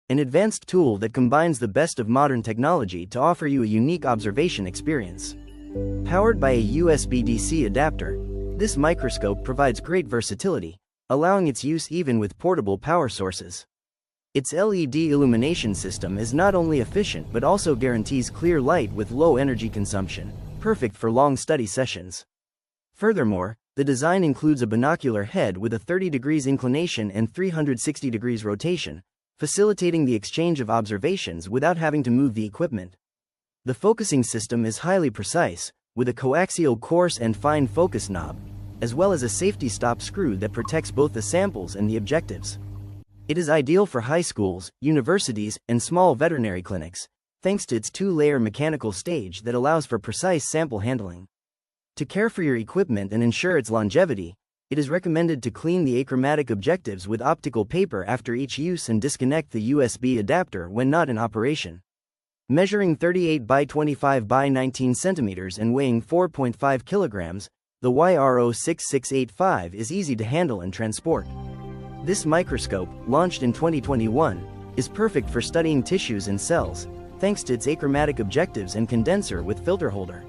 an advanced tool that combines the best of modern technology to offer you a unique observation experience. Powered by a USB-DC adapter, this microscope provides great versatility, allowing its use even with portable power sources. Its LED illumination system is not only efficient but also guarantees clear light with low energy consumption, perfect for long study sessions. Furthermore, the design includes a binocular head with a 30 degrees inclination and 360 degrees rotation, facilitating the exchange of observations without having to move the equipment. The focusing system is highly precise, with a coaxial coarse and fine focus knob, as well as a safety stop screw that protects both the samples and the objectives. It is ideal for high schools, universities, and small veterinary clinics, thanks to its two-layer mechanical stage that allows for precise sample handling. To care for your equipment and ensure its longevity, it is recommended to clean the achromatic objectives with optical paper after each use and disconnect the USB adapter when not in operation. Measuring 38 by 25 by 19 centimeters and weighing 4.5 kilograms, the YRO6685 is easy to handle and transport. This microscope, launched in 2021, is perfect for studying tissues and cells, thanks to its achromatic objectives and condenser with filter holder.